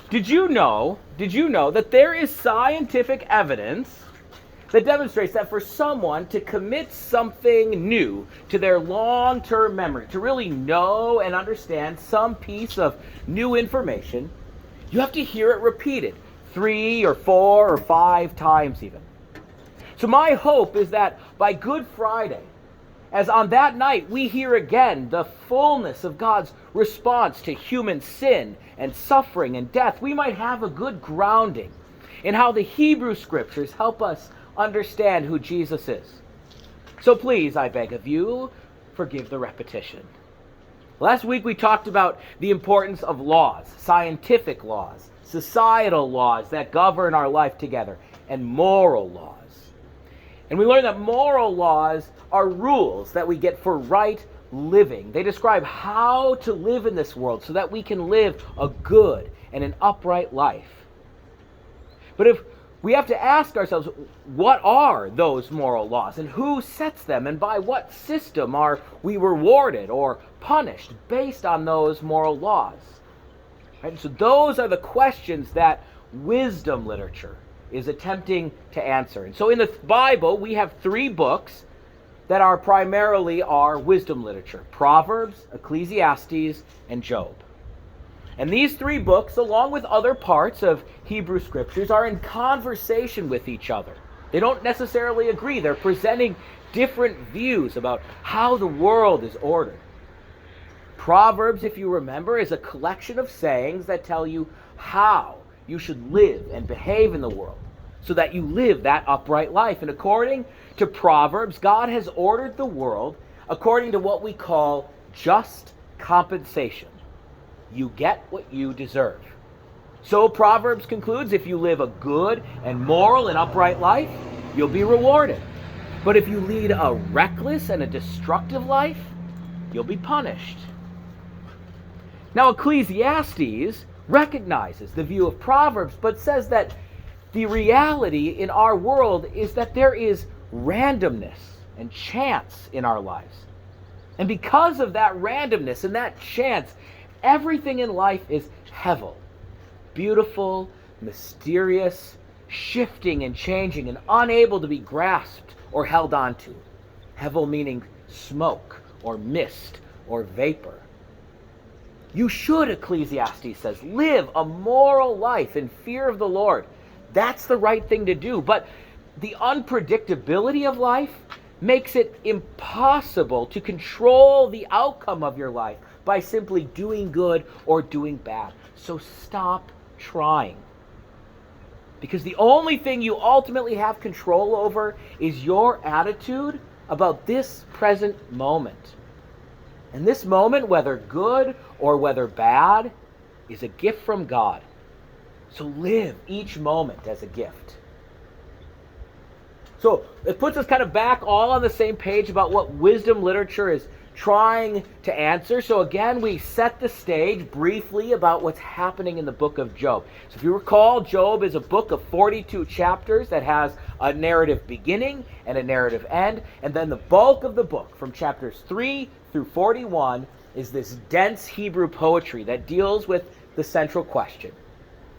Did you know that there is scientific evidence that demonstrates that for someone to commit something new to their long-term memory, to really know and understand some piece of new information, you have to hear it repeated 3 or 4 or 5 times even. So my hope is that by Good Friday, as on that night we hear again the fullness of God's response to human sin and suffering and death, we might have a good grounding in how the Hebrew Scriptures help us understand who Jesus is. So please, I beg of you, forgive the repetition. Last week we talked about the importance of laws, scientific laws, societal laws that govern our life together, and moral laws. And we learned that moral laws are rules that we get for right living. They describe how to live in this world so that we can live a good and an upright life. But if we have to ask ourselves, what are those moral laws and who sets them, and by what system are we rewarded or punished based on those moral laws? Right? So those are the questions that wisdom literature is attempting to answer. And so in the Bible, we have 3 books that are primarily our wisdom literature: Proverbs, Ecclesiastes, and Job. And these 3 books, along with other parts of Hebrew Scriptures, are in conversation with each other. They don't necessarily agree. They're presenting different views about how the world is ordered. Proverbs, if you remember, is a collection of sayings that tell you how you should live and behave in the world so that you live that upright life. And according to Proverbs, God has ordered the world according to what we call just compensation. You get what you deserve. So Proverbs concludes, if you live a good and moral and upright life, you'll be rewarded. But if you lead a reckless and a destructive life, you'll be punished. Now Ecclesiastes recognizes the view of Proverbs, but says that the reality in our world is that there is randomness and chance in our lives. And because of that randomness and that chance, everything in life is hevel, beautiful, mysterious, shifting and changing, and unable to be grasped or held onto. Hevel meaning smoke or mist or vapor. You should, Ecclesiastes says, live a moral life in fear of the Lord. That's the right thing to do. But the unpredictability of life makes it impossible to control the outcome of your life by simply doing good or doing bad. So stop trying. Because the only thing you ultimately have control over is your attitude about this present moment. And this moment, whether good or whether bad, is a gift from God. So live each moment as a gift. So it puts us kind of back all on the same page about what wisdom literature is trying to answer. So again, we set the stage briefly about what's happening in the book of Job. So if you recall, Job is a book of 42 chapters that has a narrative beginning and a narrative end. And then the bulk of the book, from chapters 3 through 41, is this dense Hebrew poetry that deals with the central question: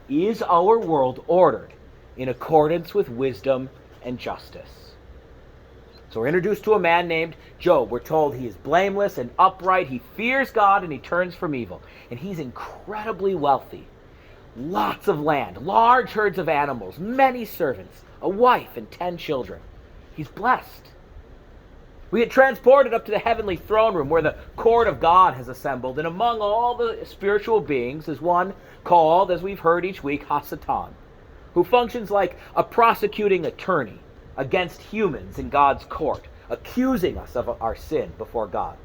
is our world ordered in accordance with wisdom and justice? So we're introduced to a man named Job. We're told he is blameless and upright. He fears God and he turns from evil. And he's incredibly wealthy. Lots of land, large herds of animals, many servants, a wife, and 10 children. He's blessed. We get transported up to the heavenly throne room where the court of God has assembled. And among all the spiritual beings is one called, as we've heard each week, Hasatan, who functions like a prosecuting attorney against humans in God's court, accusing us of our sin before God.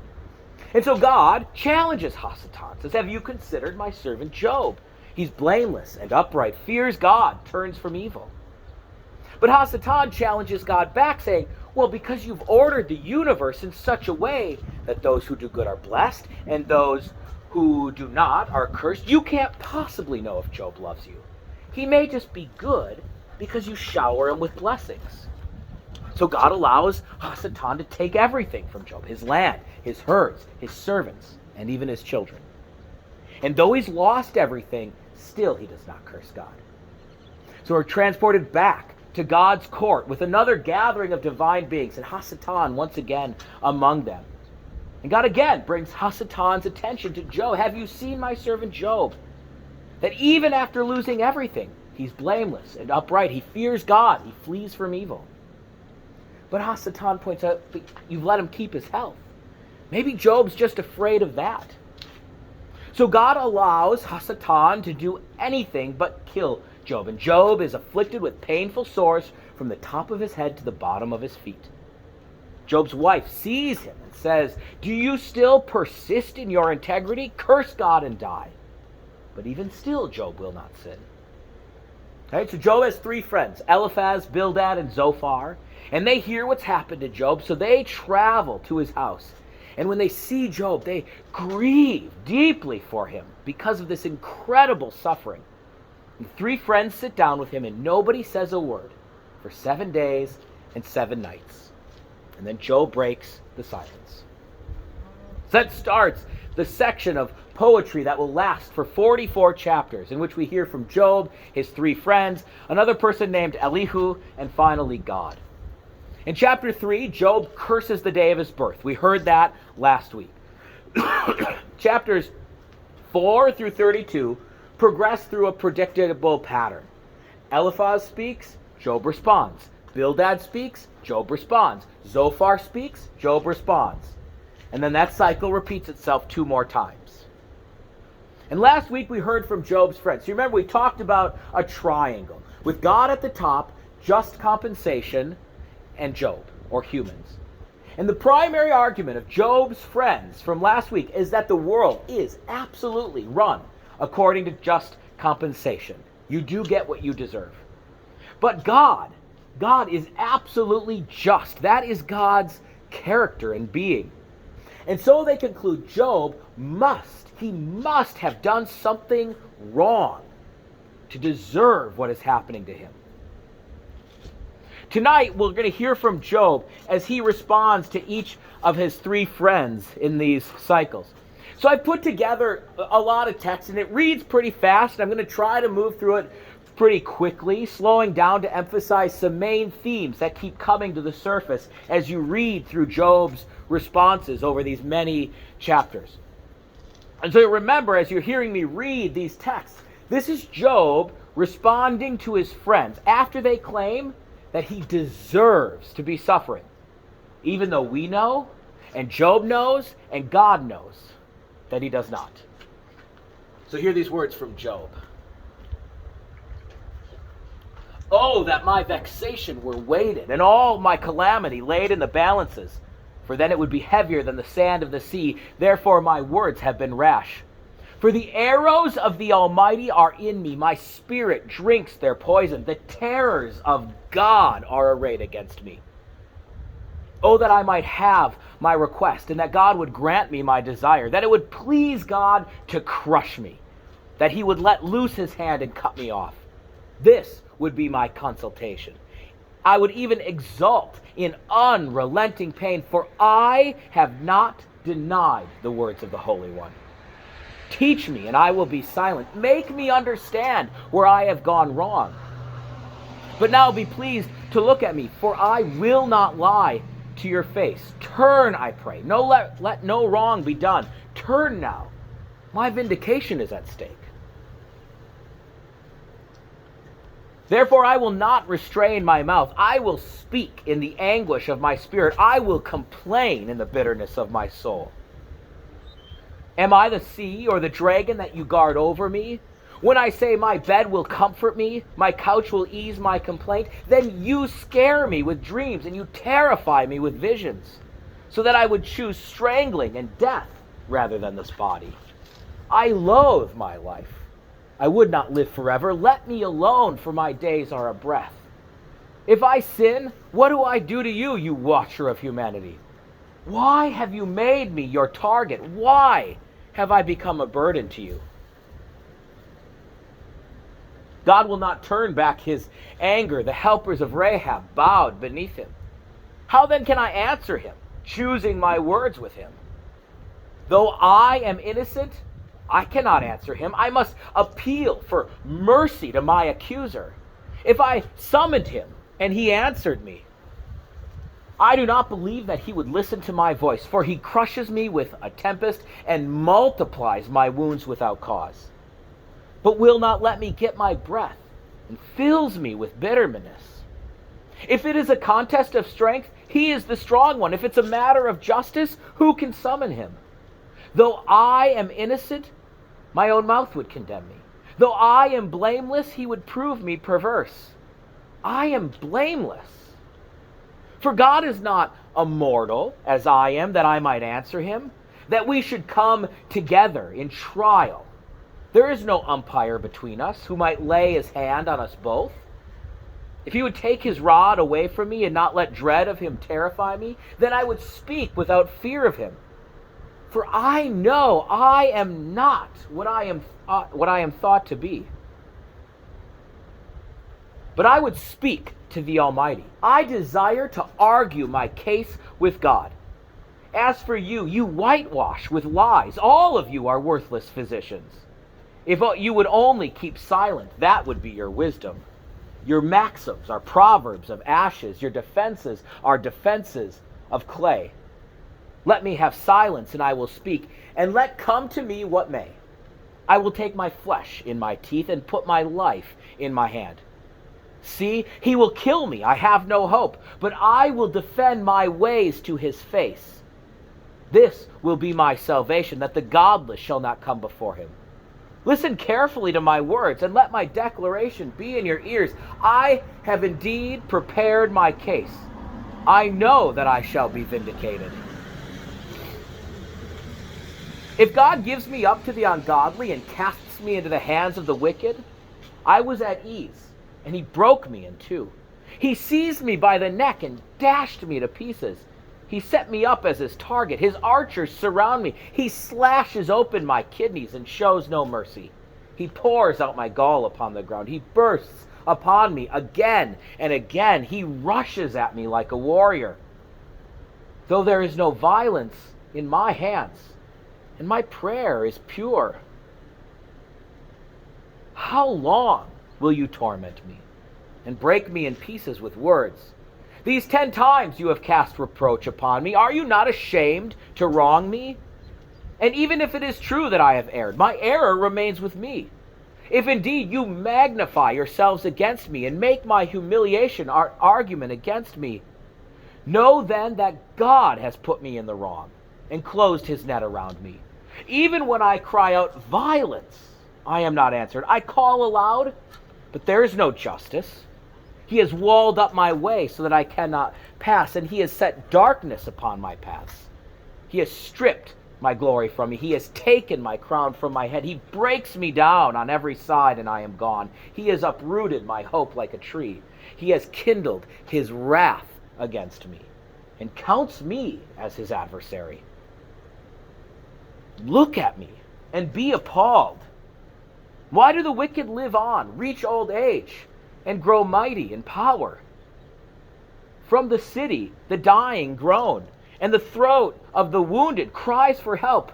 And so God challenges Hasatan, says, have you considered my servant Job? He's blameless and upright, fears God, turns from evil. But Hasatan challenges God back, saying, well, because you've ordered the universe in such a way that those who do good are blessed and those who do not are cursed, you can't possibly know if Job loves you. He may just be good because you shower him with blessings. So God allows Hasatan to take everything from Job, his land, his herds, his servants, and even his children. And though he's lost everything, still he does not curse God. So we're transported back to God's court with another gathering of divine beings, and Hasatan once again among them. And God again brings Hasatan's attention to Job. Have you seen my servant Job? That even after losing everything, he's blameless and upright. He fears God. He flees from evil. But Hasatan points out, but you've let him keep his health. Maybe Job's just afraid of that. So God allows Hasatan to do anything but kill Job. And Job is afflicted with painful sores from the top of his head to the bottom of his feet. Job's wife sees him and says, do you still persist in your integrity? Curse God and die. But even still, Job will not sin. Right? So Job has three friends, Eliphaz, Bildad, and Zophar. And they hear what's happened to Job, so they travel to his house. And when they see Job, they grieve deeply for him because of this incredible suffering. And three friends sit down with him, and nobody says a word for 7 days and 7 nights. And then Job breaks the silence. So that starts the section of poetry that will last for 44 chapters, in which we hear from Job, his three friends, another person named Elihu, and finally God. In chapter 3, Job curses the day of his birth. We heard that last week. Chapters 4 through 32 progress through a predictable pattern. Eliphaz speaks, Job responds. Bildad speaks, Job responds. Zophar speaks, Job responds. And then that cycle repeats itself 2 more times. And last week we heard from Job's friends. So you remember we talked about a triangle with God at the top, just compensation, and Job, or humans. And the primary argument of Job's friends from last week is that the world is absolutely run according to just compensation. You do get what you deserve. But God is absolutely just. That is God's character and being. And so they conclude Job must have done something wrong to deserve what is happening to him. Tonight, we're going to hear from Job as he responds to each of his three friends in these cycles. So I put together a lot of text, and it reads pretty fast. I'm going to try to move through it pretty quickly, slowing down to emphasize some main themes that keep coming to the surface as you read through Job's responses over these many chapters. And so remember, as you're hearing me read these texts, this is Job responding to his friends after they claim that he deserves to be suffering, even though we know, and Job knows, and God knows that he does not. So hear these words from Job. Oh, that my vexation were weighted, and all my calamity laid in the balances, for then it would be heavier than the sand of the sea. Therefore my words have been rash. For the arrows of the Almighty are in me. My spirit drinks their poison. The terrors of God are arrayed against me. Oh, that I might have my request, and that God would grant me my desire, that it would please God to crush me, that he would let loose his hand and cut me off. This would be my consultation. I would even exult in unrelenting pain, for I have not denied the words of the Holy One. Teach me, and I will be silent. Make me understand where I have gone wrong. But now be pleased to look at me, for I will not lie to your face. Turn, I pray. Let no wrong be done. Turn now. My vindication is at stake. Therefore I will not restrain my mouth. I will speak in the anguish of my spirit. I will complain in the bitterness of my soul. Am I the sea or the dragon that you guard over me? When I say my bed will comfort me, my couch will ease my complaint, then you scare me with dreams and you terrify me with visions, so that I would choose strangling and death rather than this body. I loathe my life. I would not live forever. Let me alone, for my days are a breath. If I sin, what do I do to you, you watcher of humanity? Why have you made me your target? Why have I become a burden to you? God will not turn back his anger. The helpers of Rahab bowed beneath him. How then can I answer him, choosing my words with him? Though I am innocent, I cannot answer him. I must appeal for mercy to my accuser. If I summoned him and he answered me, I do not believe that he would listen to my voice, for he crushes me with a tempest and multiplies my wounds without cause, but will not let me get my breath and fills me with bitterness. If it is a contest of strength, he is the strong one. If it's a matter of justice, who can summon him? Though I am innocent, my own mouth would condemn me. Though I am blameless, he would prove me perverse. I am blameless. For God is not a mortal, as I am, that I might answer him, that we should come together in trial. There is no umpire between us who might lay his hand on us both. If he would take his rod away from me and not let dread of him terrify me, then I would speak without fear of him. For I know I am not what I am thought to be. But I would speak to the Almighty. I desire to argue my case with God. As for you, you whitewash with lies. All of you are worthless physicians. If you would only keep silent, that would be your wisdom. Your maxims are proverbs of ashes. Your defenses are defenses of clay. Let me have silence, and I will speak, and let come to me what may. I will take my flesh in my teeth and put my life in my hand. See, he will kill me. I have no hope, but I will defend my ways to his face. This will be my salvation, that the godless shall not come before him. Listen carefully to my words, and let my declaration be in your ears. I have indeed prepared my case. I know that I shall be vindicated. If God gives me up to the ungodly and casts me into the hands of the wicked, I was at ease, and he broke me in two. He seized me by the neck and dashed me to pieces. He set me up as his target. His archers surround me. He slashes open my kidneys and shows no mercy. He pours out my gall upon the ground. He bursts upon me again and again. He rushes at me like a warrior. Though there is no violence in my hands, and my prayer is pure. How long will you torment me and break me in pieces with words? These 10 times you have cast reproach upon me. Are you not ashamed to wrong me? And even if it is true that I have erred, my error remains with me. If indeed you magnify yourselves against me and make my humiliation our argument against me, know then that God has put me in the wrong and closed his net around me. Even when I cry out violence, I am not answered. I call aloud, but there is no justice. He has walled up my way so that I cannot pass, and he has set darkness upon my paths. He has stripped my glory from me. He has taken my crown from my head. He breaks me down on every side, and I am gone. He has uprooted my hope like a tree. He has kindled his wrath against me and counts me as his adversary. Look at me and be appalled. Why do the wicked live on, reach old age, and grow mighty in power? From the city the dying groan, and the throat of the wounded cries for help.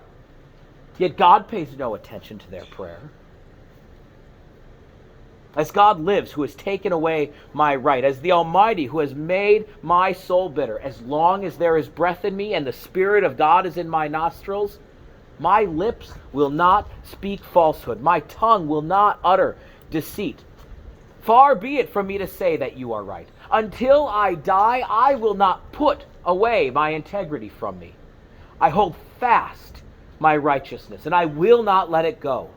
Yet God pays no attention to their prayer. As God lives, who has taken away my right, as the Almighty who has made my soul bitter, as long as there is breath in me and the Spirit of God is in my nostrils, my lips will not speak falsehood. My tongue will not utter deceit. Far be it from me to say that you are right. Until I die, I will not put away my integrity from me. I hold fast my righteousness, and I will not let it go.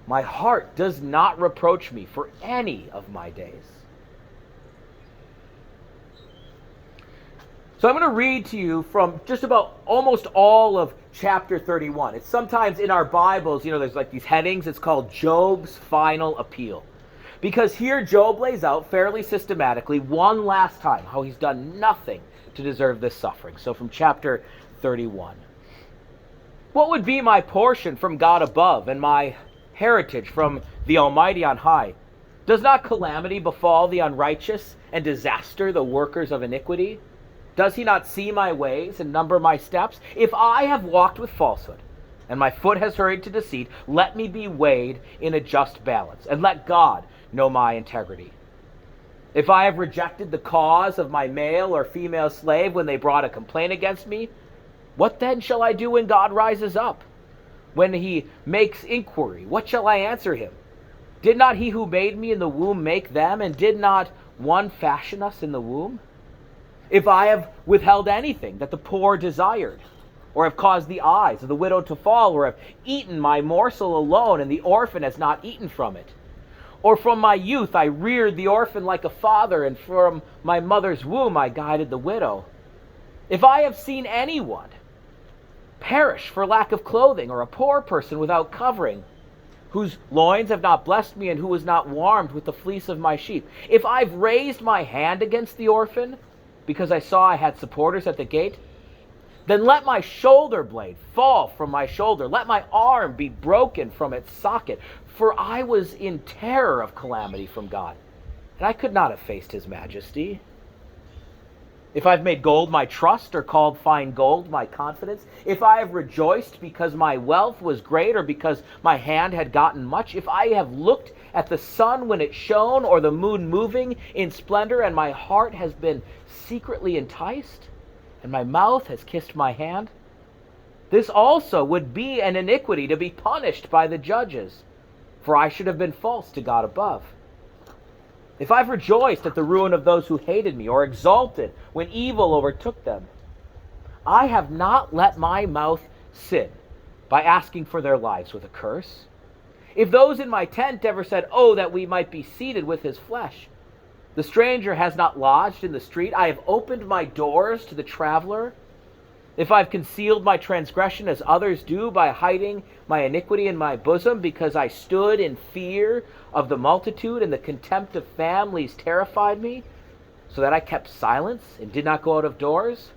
My heart does not reproach me for any of my days. So I'm going to read to you from just about almost all of chapter 31. It's sometimes in our Bibles, there's like these headings. It's called Job's Final Appeal. Because here Job lays out fairly systematically one last time how he's done nothing to deserve this suffering. So from chapter 31. What would be my portion from God above and my heritage from the Almighty on high? Does not calamity befall the unrighteous and disaster the workers of iniquity? Does he not see my ways and number my steps? If I have walked with falsehood, and my foot has hurried to deceit, let me be weighed in a just balance, and let God know my integrity. If I have rejected the cause of my male or female slave when they brought a complaint against me, what then shall I do when God rises up? When he makes inquiry, what shall I answer him? Did not he who made me in the womb make them, and did not one fashion us in the womb? If I have withheld anything that the poor desired, or have caused the eyes of the widow to fall, or have eaten my morsel alone, and the orphan has not eaten from it, or from my youth I reared the orphan like a father, and from my mother's womb I guided the widow. If I have seen anyone perish for lack of clothing, or a poor person without covering, whose loins have not blessed me, and who was not warmed with the fleece of my sheep, if I've raised my hand against the orphan, because I saw I had supporters at the gate, then let my shoulder blade fall from my shoulder, let my arm be broken from its socket, for I was in terror of calamity from God, and I could not have faced his majesty. If I've made gold my trust, or called fine gold my confidence, if I have rejoiced because my wealth was great, or because my hand had gotten much, if I have looked at the sun when it shone, or the moon moving in splendor, and my heart has been secretly enticed, and my mouth has kissed my hand, this also would be an iniquity to be punished by the judges, for I should have been false to God above. If I've rejoiced at the ruin of those who hated me, or exulted when evil overtook them, I have not let my mouth sin by asking for their lives with a curse. If those in my tent ever said, "Oh, that we might be seated with his flesh," the stranger has not lodged in the street, I have opened my doors to the traveler. If I've concealed my transgression as others do by hiding my iniquity in my bosom, because I stood in fear of the multitude, and the contempt of families terrified me, so that I kept silence and did not go out of doors,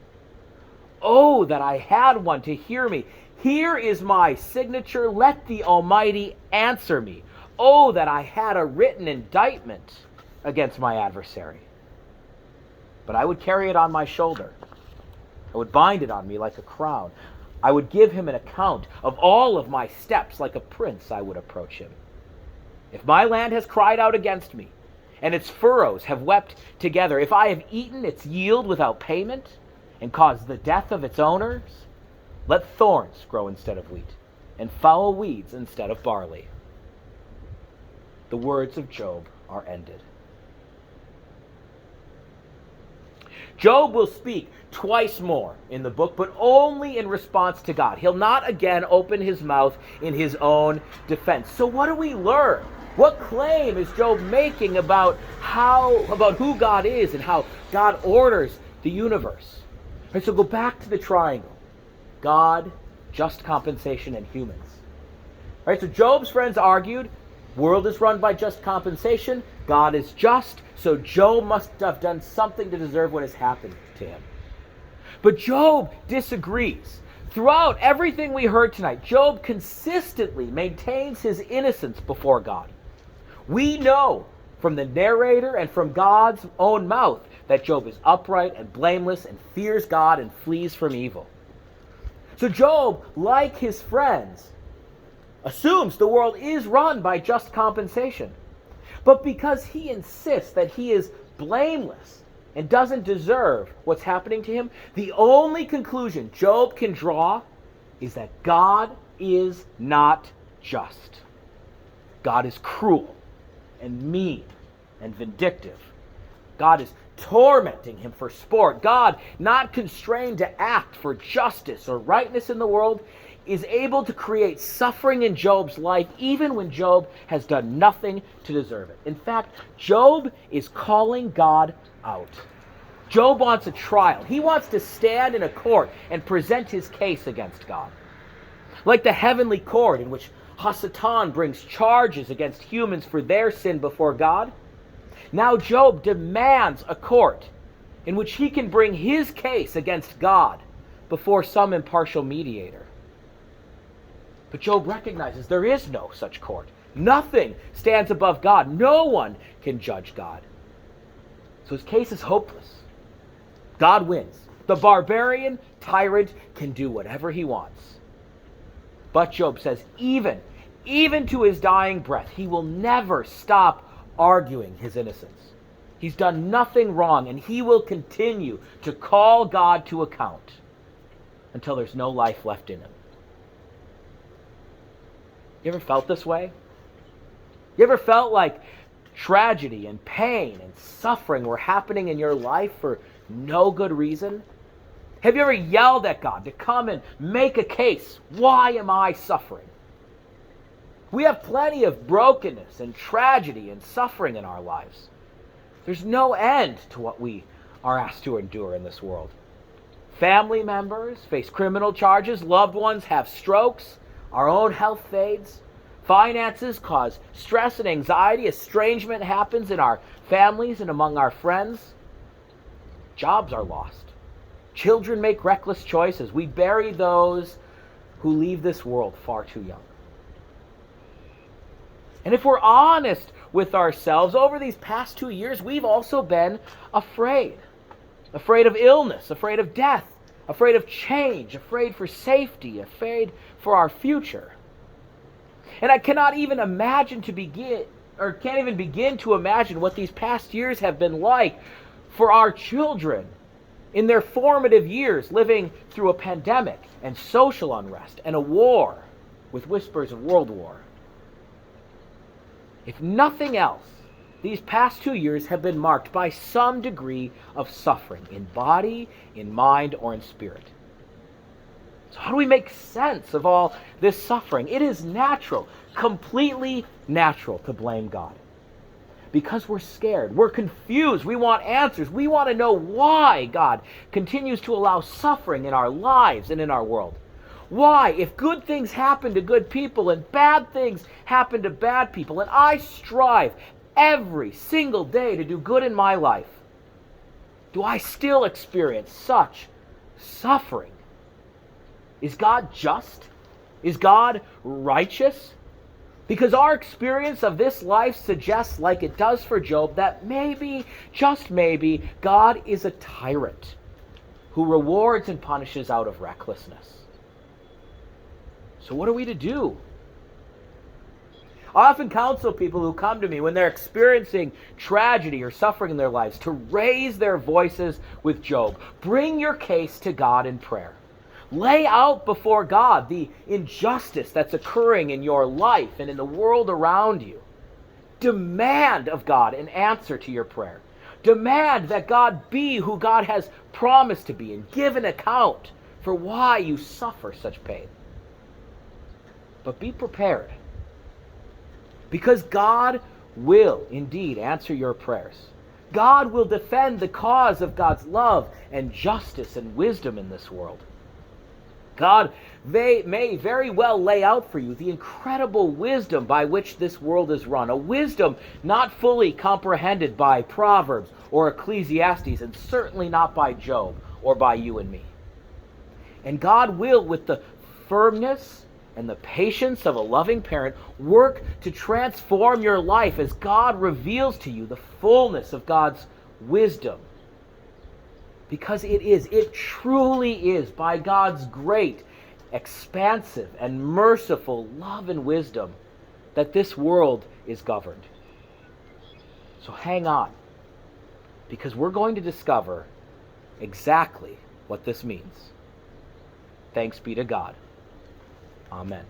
oh, that I had one to hear me. Here is my signature. Let the Almighty answer me. Oh, that I had a written indictment against my adversary. But I would carry it on my shoulder. I would bind it on me like a crown. I would give him an account of all of my steps. Like a prince, I would approach him. If my land has cried out against me, and its furrows have wept together, if I have eaten its yield without payment, and caused the death of its owners, let thorns grow instead of wheat, and foul weeds instead of barley. The words of Job are ended. Job will speak twice more in the book, but only in response to God. He'll not again open his mouth in his own defense. So what do we learn? What claim is Job making about who God is and how God orders the universe? All right, so go back to the triangle. God, just compensation, and humans. All right, so Job's friends argued, world is run by just compensation, God is just, so Job must have done something to deserve what has happened to him. But Job disagrees. Throughout everything we heard tonight, Job consistently maintains his innocence before God. We know from the narrator and from God's own mouth that Job is upright and blameless and fears God and flees from evil. So Job, like his friends, assumes the world is run by just compensation. But because he insists that he is blameless and doesn't deserve what's happening to him, the only conclusion Job can draw is that God is not just. God is cruel and mean and vindictive. God is tormenting him for sport. God, not constrained to act for justice or rightness in the world, is able to create suffering in Job's life even when Job has done nothing to deserve it. In fact, Job is calling God out. Job wants a trial. He wants to stand in a court and present his case against God. Like the heavenly court in which Hasatan brings charges against humans for their sin before God, now Job demands a court in which he can bring his case against God before some impartial mediator. But Job recognizes there is no such court. Nothing stands above God. No one can judge God. So his case is hopeless. God wins. The barbarian tyrant can do whatever he wants. But Job says, even to his dying breath, he will never stop arguing his innocence. He's done nothing wrong, and he will continue to call God to account until there's no life left in him. You ever felt this way? You ever felt like tragedy and pain and suffering were happening in your life for no good reason? Have you ever yelled at God to come and make a case? Why am I suffering? We have plenty of brokenness and tragedy and suffering in our lives. There's no end to what we are asked to endure in this world. Family members face criminal charges, loved ones have strokes, our own health fades, finances cause stress and anxiety, estrangement happens in our families and among our friends, jobs are lost, children make reckless choices, we bury those who leave this world far too young. And if we're honest with ourselves, over these past 2 years, we've also been afraid. Afraid of illness, afraid of death, afraid of change, afraid for safety, afraid for our future. And I cannot even can't even begin to imagine what these past years have been like for our children in their formative years, living through a pandemic and social unrest and a war with whispers of world war. If nothing else, these past 2 years have been marked by some degree of suffering in body, in mind, or in spirit. So how do we make sense of all this suffering? It is natural, completely natural to blame God. Because we're scared, we're confused, we want answers, we want to know why God continues to allow suffering in our lives and in our world. Why, if good things happen to good people and bad things happen to bad people, and I strive every single day to do good in my life, do I still experience such suffering? Is God just? Is God righteous? Because our experience of this life suggests, like it does for Job, that maybe, just maybe, God is a tyrant who rewards and punishes out of recklessness. So what are we to do? I often counsel people who come to me when they're experiencing tragedy or suffering in their lives to raise their voices with Job. Bring your case to God in prayer. Lay out before God the injustice that's occurring in your life and in the world around you. Demand of God an answer to your prayer. Demand that God be who God has promised to be and give an account for why you suffer such pain. But be prepared, because God will indeed answer your prayers. God will defend the cause of God's love and justice and wisdom in this world. God may very well lay out for you the incredible wisdom by which this world is run, a wisdom not fully comprehended by Proverbs or Ecclesiastes, and certainly not by Job or by you and me. And God will, with the firmness and the patience of a loving parent, work to transform your life as God reveals to you the fullness of God's wisdom. Because it truly is by God's great, expansive, and merciful love and wisdom that this world is governed. So hang on, because we're going to discover exactly what this means. Thanks be to God. Amen.